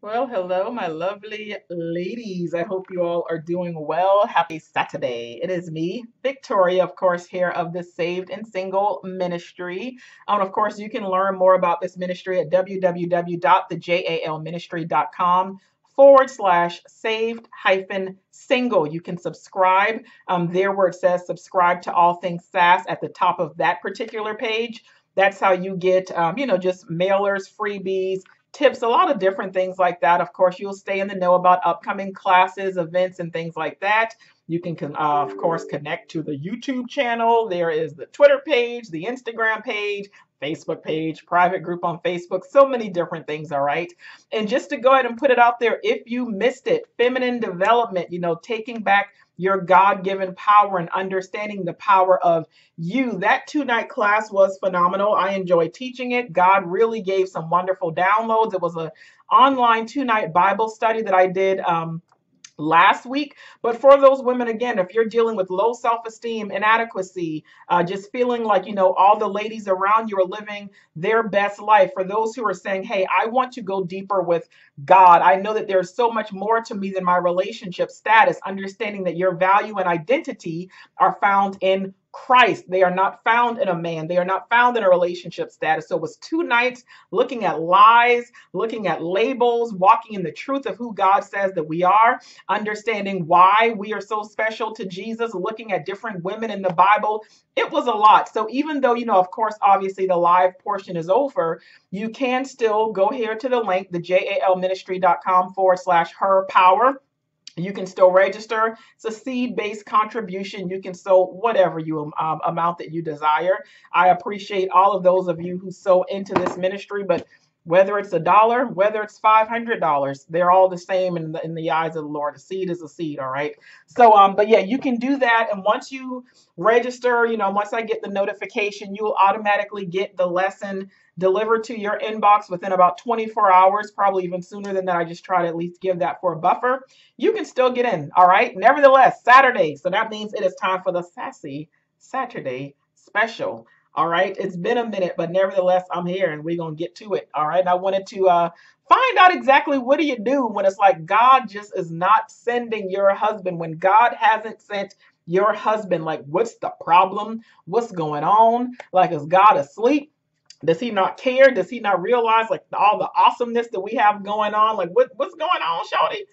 Well, hello, my lovely ladies. I hope you all are doing well. Happy Saturday. It is me, Victoria, of course, here of the Saved and Single Ministry. And of course, you can learn more about this ministry at www.thejalministry.com /saved hyphen single. You can subscribe there where it says subscribe to all things SASS at the top of that particular page. That's how you get, just mailers, freebies, tips, a lot of different things like that. Of course, you'll stay in the know about upcoming classes, events, and things like that. You can, of course, connect to the YouTube channel. There is the Twitter page, the Instagram page, Facebook page, private group on Facebook, so many different things, all right? And just to go ahead and put it out there, if you missed it, feminine development, taking back your God-given power and understanding the power of you. That 2-night class was phenomenal. I enjoyed teaching it. God really gave some wonderful downloads. It was an online 2-night Bible study that I did last week. But for those women, again, if you're dealing with low self-esteem, inadequacy, just feeling like, all the ladies around you are living their best life, for those who are saying, hey, I want to go deeper with God. I know that there's so much more to me than my relationship status, understanding that your value and identity are found in Christ. They are not found in a man. They are not found in a relationship status. So it was 2 nights looking at lies, looking at labels, walking in the truth of who God says that we are, understanding why we are so special to Jesus, looking at different women in the Bible. It was a lot. So even though, of course, obviously the live portion is over, you can still go here to the link, the jalministry.com /her power. You can still register. It's a seed-based contribution. You can sow whatever you amount that you desire. I appreciate all of those of you who sow into this ministry, but whether it's $1, whether it's $500, they're all the same in the eyes of the Lord. A seed is a seed, all right? So, but yeah, you can do that. And once you register, once I get the notification, you'll automatically get the lesson delivered to your inbox within about 24 hours, probably even sooner than that. I just try to at least give that for a buffer. You can still get in, all right? Nevertheless, Saturday. So that means it is time for the Sassy Saturday Special. All right. It's been a minute, but nevertheless, I'm here and we're going to get to it. All right. And I wanted to find out exactly what do you do when it's like God just is not sending your husband, when God hasn't sent your husband. Like, what's the problem? What's going on? Like, is God asleep? Does he not care? Does he not realize like all the awesomeness that we have going on? Like what's going on, Shawty?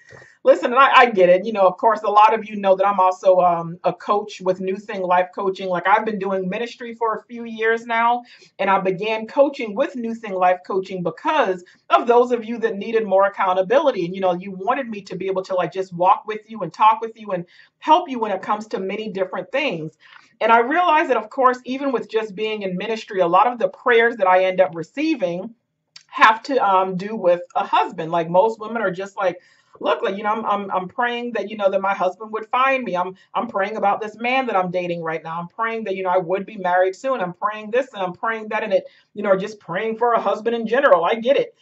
Listen, and I get it. Of course, a lot of you know that I'm also a coach with New Thing Life Coaching. Like I've been doing ministry for a few years now, and I began coaching with New Thing Life Coaching because of those of you that needed more accountability. And you wanted me to be able to like just walk with you and talk with you and help you when it comes to many different things. And I realized that, of course, even with just being in ministry, a lot of the prayers that I end up receiving have to do with a husband. Like most women are just like, look, like I'm praying that that my husband would find me. I'm praying about this man that I'm dating right now. I'm praying that I would be married soon. I'm praying this and I'm praying that, and it just praying for a husband in general. I get it,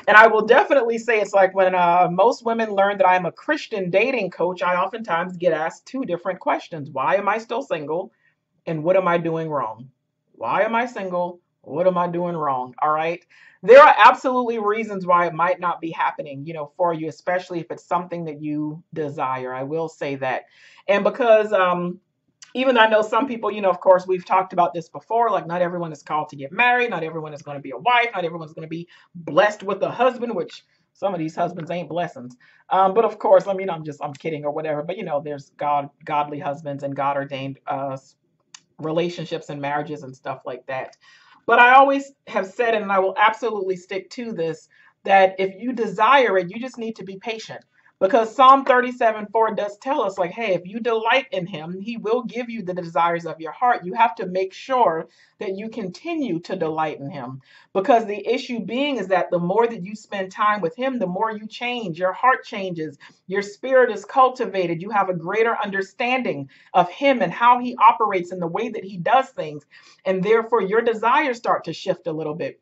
and I will definitely say it's like when most women learn that I'm a Christian dating coach, I oftentimes get asked 2 different questions: Why am I still single? And what am I doing wrong? Why am I single? What am I doing wrong? All right. There are absolutely reasons why it might not be happening, for you, especially if it's something that you desire. I will say that. And because even though I know some people, of course, we've talked about this before, like not everyone is called to get married. Not everyone is going to be a wife. Not everyone's going to be blessed with a husband, which some of these husbands ain't blessings. But of course, I mean, I'm kidding or whatever. But, there's godly husbands and God ordained relationships and marriages and stuff like that. But I always have said, and I will absolutely stick to this, that if you desire it, you just need to be patient. Because Psalm 37:4 does tell us, like, hey, if you delight in him, he will give you the desires of your heart. You have to make sure that you continue to delight in him. Because the issue being is that the more that you spend time with him, the more you change. Your heart changes. Your spirit is cultivated. You have a greater understanding of him and how he operates and the way that he does things. And therefore, your desires start to shift a little bit.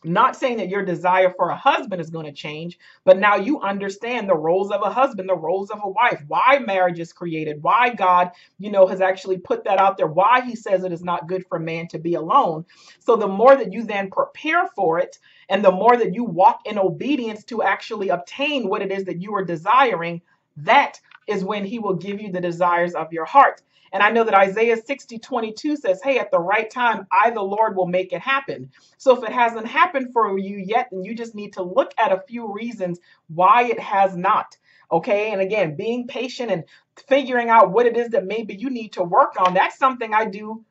Not saying that your desire for a husband is going to change, but now you understand the roles of a husband, the roles of a wife, why marriage is created, why God, has actually put that out there, why he says it is not good for man to be alone. So the more that you then prepare for it, and the more that you walk in obedience to actually obtain what it is that you are desiring, that is when he will give you the desires of your heart. And I know that Isaiah 60:22 says, hey, at the right time, I, the Lord, will make it happen. So if it hasn't happened for you yet, then you just need to look at a few reasons why it has not. Okay. And again, being patient and figuring out what it is that maybe you need to work on. That's something I do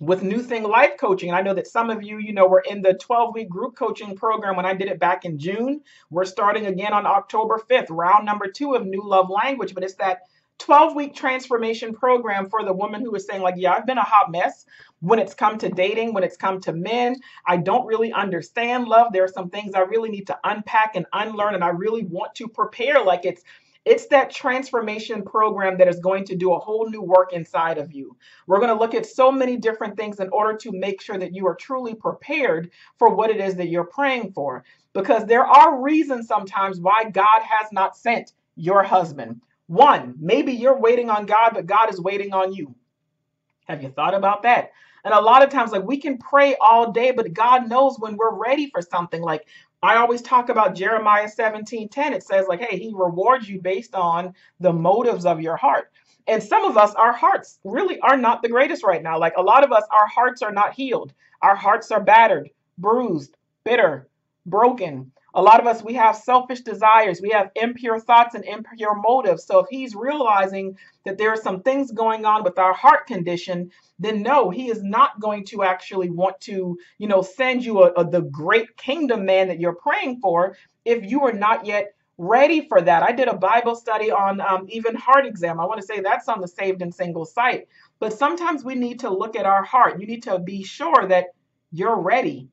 with New Thing Life Coaching. And I know that some of you, were in the 12-week group coaching program when I did it back in June. We're starting again on October 5th, round number 2 of New Love Language. But it's that 12-week transformation program for the woman who is saying, like, yeah, I've been a hot mess when it's come to dating, when it's come to men. I don't really understand love. There are some things I really need to unpack and unlearn, and I really want to prepare. Like it's that transformation program that is going to do a whole new work inside of you. We're going to look at so many different things in order to make sure that you are truly prepared for what it is that you're praying for. Because there are reasons sometimes why God has not sent your husband. One, maybe you're waiting on God, but God is waiting on you. Have you thought about that? And a lot of times, like, we can pray all day, but God knows when we're ready for something. Like, I always talk about Jeremiah 17:10. It says, like, hey, he rewards you based on the motives of your heart. And some of us, our hearts really are not the greatest right now. Like, a lot of us, our hearts are not healed. Our hearts are battered, bruised, bitter, broken. A lot of us, we have selfish desires. We have impure thoughts and impure motives. So if he's realizing that there are some things going on with our heart condition, then no, he is not going to actually want to, send you the great kingdom man that you're praying for if you are not yet ready for that. I did a Bible study on even heart exam. I want to say that's on the Saved and Single site. But sometimes we need to look at our heart. You need to be sure that you're ready.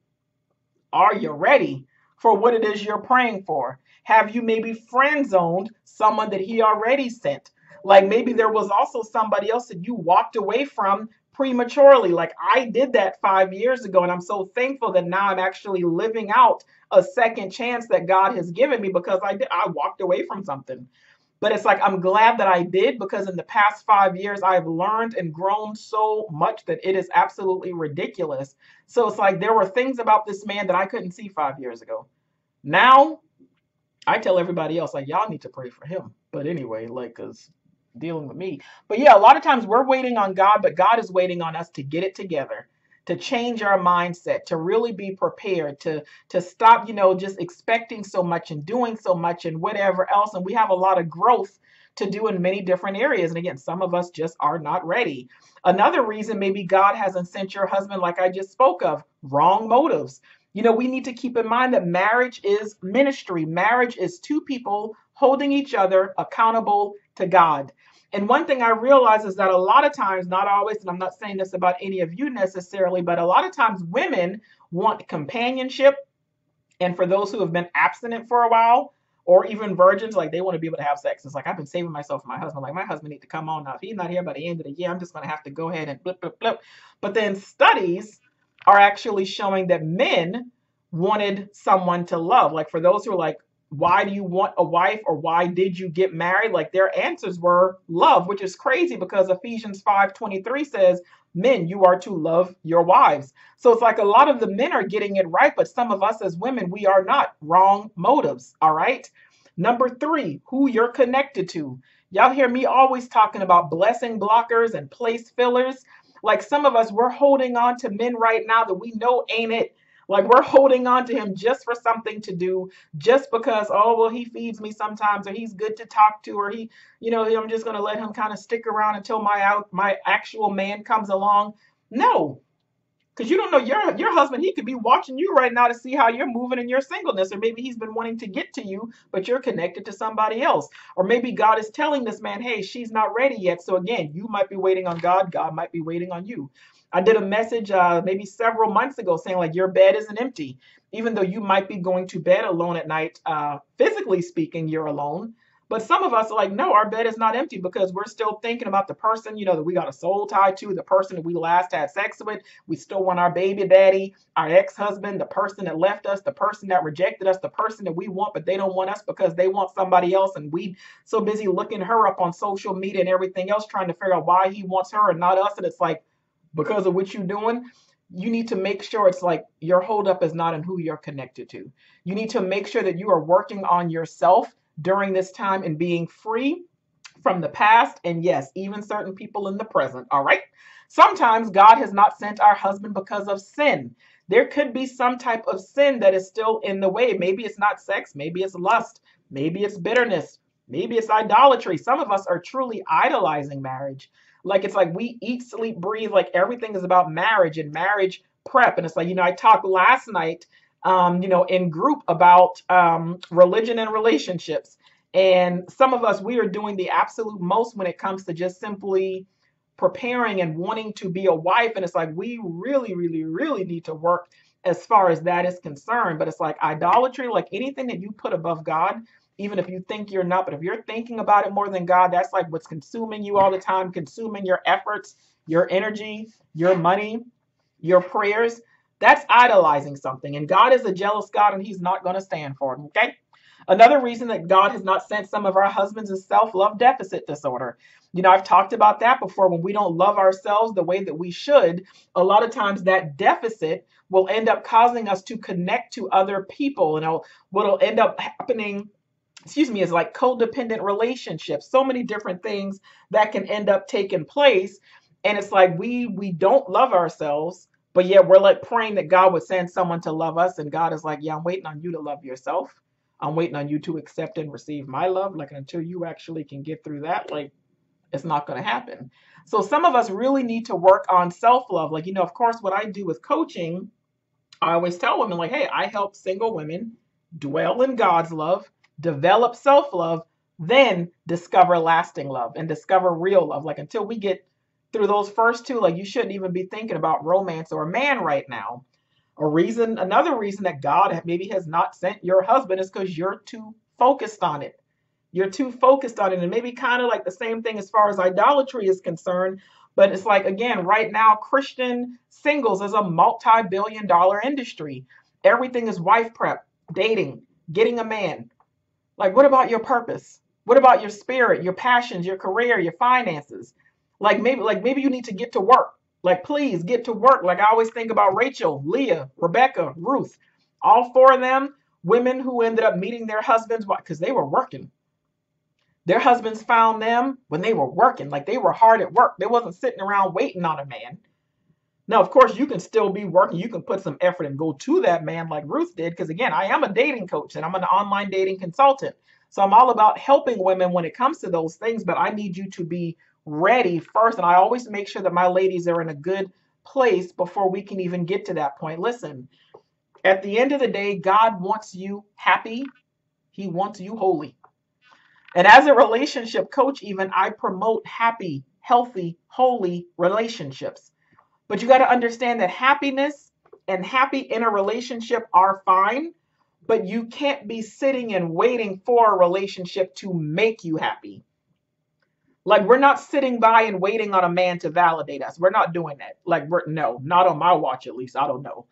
Are you ready for what it is you're praying for? Have you maybe friend zoned someone that he already sent? Like maybe there was also somebody else that you walked away from prematurely. Like I did that 5 years ago, and I'm so thankful that now I'm actually living out a second chance that God has given me because I walked away from something. But it's like I'm glad that I did, because in the past 5 years, I've learned and grown so much that it is absolutely ridiculous. So it's like there were things about this man that I couldn't see 5 years ago. Now I tell everybody else, like, y'all need to pray for him. But anyway, like, because dealing with me. But yeah, a lot of times we're waiting on God, but God is waiting on us to get it together, to change our mindset, to really be prepared, to stop, just expecting so much and doing so much and whatever else. And we have a lot of growth to do in many different areas. And again, some of us just are not ready. Another reason maybe God hasn't sent your husband, like I just spoke of, wrong motives. We need to keep in mind that marriage is ministry. Marriage is two people holding each other accountable to God. And one thing I realize is that a lot of times, not always, and I'm not saying this about any of you necessarily, but a lot of times women want companionship. And for those who have been abstinent for a while, or even virgins, like they want to be able to have sex. It's like, I've been saving myself for my husband. Like, my husband needs to come on now. If he's not here by the end of the year, I'm just going to have to go ahead and blip, blip, blip. But then studies are actually showing that men wanted someone to love. Like for those who are like, why do you want a wife, or why did you get married? Like their answers were love, which is crazy because Ephesians 5:23 says, men, you are to love your wives. So it's like a lot of the men are getting it right, but some of us as women, we are not. Wrong motives. All right. Number 3, who you're connected to. Y'all hear me always talking about blessing blockers and place fillers. Like some of us, we're holding on to men right now that we know ain't it. Like we're holding on to him just for something to do, just because, oh, well, he feeds me sometimes, or he's good to talk to, or he, I'm just going to let him kind of stick around until my actual man comes along. No, because you don't know your husband. He could be watching you right now to see how you're moving in your singleness, or maybe he's been wanting to get to you, but you're connected to somebody else. Or maybe God is telling this man, hey, she's not ready yet. So again, you might be waiting on God. God might be waiting on you. I did a message maybe several months ago saying like your bed isn't empty, even though you might be going to bed alone at night. Physically speaking, you're alone. But some of us are like, no, our bed is not empty because we're still thinking about the person, that we got a soul tie to, the person that we last had sex with. We still want our baby daddy, our ex-husband, the person that left us, the person that rejected us, the person that we want, but they don't want us because they want somebody else. And we so busy looking her up on social media and everything else, trying to figure out why he wants her and not us. And it's like, because of what you're doing, you need to make sure it's like your holdup is not in who you're connected to. You need to make sure that you are working on yourself during this time and being free from the past, and yes, even certain people in the present. All right. Sometimes God has not sent our husband because of sin. There could be some type of sin that is still in the way. Maybe it's not sex, maybe it's lust, maybe it's bitterness, maybe it's idolatry. Some of us are truly idolizing marriage. Like it's like we eat, sleep, breathe, like everything is about marriage and marriage prep. And it's like, I talked last night in group about religion and relationships. And some of us, we are doing the absolute most when it comes to just simply preparing and wanting to be a wife. And it's like, we really, really, really need to work as far as that is concerned. But it's like idolatry, like anything that you put above God, even if you think you're not, but if you're thinking about it more than God, that's like what's consuming you all the time, consuming your efforts, your energy, your money, your prayers. That's idolizing something. And God is a jealous God and he's not going to stand for it. Okay. Another reason that God has not sent some of our husbands is self-love deficit disorder. I've talked about that before. When we don't love ourselves the way that we should, a lot of times that deficit will end up causing us to connect to other people. What'll end up happening, is like codependent relationships, so many different things that can end up taking place. And it's like we don't love ourselves, but yet we're like praying that God would send someone to love us. And God is like, yeah, I'm waiting on you to love yourself. I'm waiting on you to accept and receive my love. Like until you actually can get through that, like it's not going to happen. So some of us really need to work on self-love. Like, of course, what I do with coaching, I always tell women like, hey, I help single women dwell in God's love, develop self-love, then discover lasting love and discover real love. Like until we get through those first two, like you shouldn't even be thinking about romance or a man right now. Another reason that God maybe has not sent your husband is because you're too focused on it. You're too focused on it. And maybe kind of like the same thing as far as idolatry is concerned. But it's like, again, right now, Christian singles is a multi-billion-dollar industry. Everything is wife prep, dating, getting a man. Like, what about your purpose? What about your spirit, your passions, your career, your finances? Maybe you need to get to work. Like, please get to work. Like I always think about Rachel, Leah, Rebecca, Ruth, all four of them, women who ended up meeting their husbands because they were working. Their husbands found them when they were working, like they were hard at work. They wasn't sitting around waiting on a man. Now, of course, you can still be working. You can put some effort and go to that man like Ruth did. Because again, I am a dating coach and I'm an online dating consultant. So I'm all about helping women when it comes to those things. But I need you to be ready first. And I always make sure that my ladies are in a good place before we can even get to that point. Listen, at the end of the day, God wants you happy. He wants you holy. And as a relationship coach, even I promote happy, healthy, holy relationships. But you got to understand that happiness and happy in a relationship are fine, but you can't be sitting and waiting for a relationship to make you happy. Like we're not sitting by and waiting on a man to validate us. We're not doing that. No, not on my watch at least. I don't know.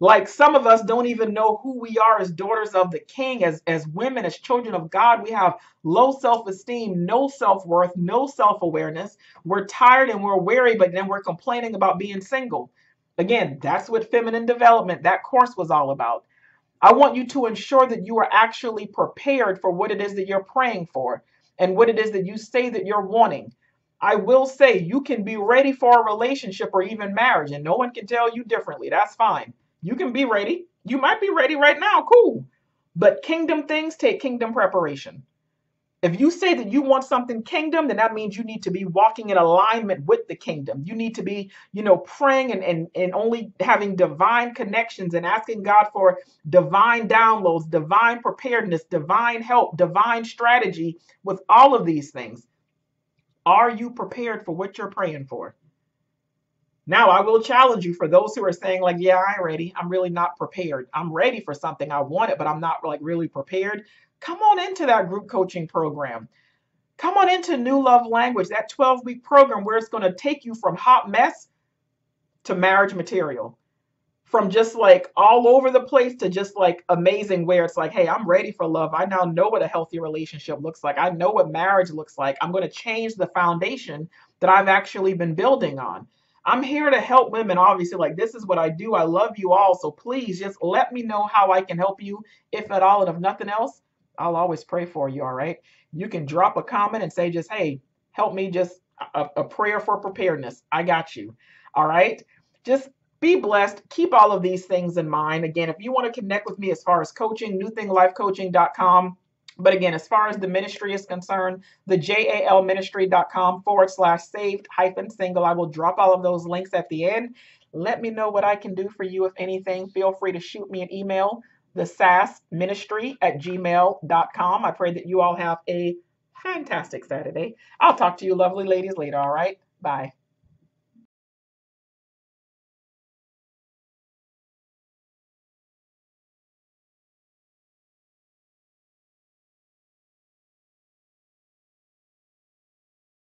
Like some of us don't even know who we are as daughters of the King, as women, as children of God. We have low self-esteem, no self-worth, no self-awareness. We're tired and we're weary, but then we're complaining about being single. Again, that's what feminine development, that course was all about. I want you to ensure that you are actually prepared for what it is that you're praying for and what it is that you say that you're wanting. I will say you can be ready for a relationship or even marriage, and no one can tell you differently. That's fine. You can be ready. You might be ready right now. Cool. But kingdom things take kingdom preparation. If you say that you want something kingdom, then that means you need to be walking in alignment with the kingdom. You need to be, praying and only having divine connections and asking God for divine downloads, divine preparedness, divine help, divine strategy with all of these things. Are you prepared for what you're praying for? Now, I will challenge you for those who are saying like, yeah, I'm ready. I'm really not prepared. I'm ready for something. I want it, but I'm not like really prepared. come on into that group coaching program. Come on into New Love Language, that 12-week program where it's going to take you from hot mess to marriage material, from just like all over the place to just like amazing, where it's like, hey, I'm ready for love. I now know what a healthy relationship looks like. I know what marriage looks like. I'm going to change the foundation that I've actually been building on. I'm here to help women. Obviously, like, this is what I do. I love you all. So please just let me know how I can help you, if at all. And if nothing else, I'll always pray for you. All right. You can drop a comment and say, just, hey, help me, just a prayer for preparedness. I got you. All right. Just be blessed. Keep all of these things in mind. Again, if you want to connect with me as far as coaching, newthinglifecoaching.com. But again, as far as the ministry is concerned, the jalministry.com/saved single. I will drop all of those links at the end. Let me know what I can do for you. If anything, feel free to shoot me an email, the sassministry@gmail.com. I pray that you all have a fantastic Saturday. I'll talk to you lovely ladies later. All right. Bye.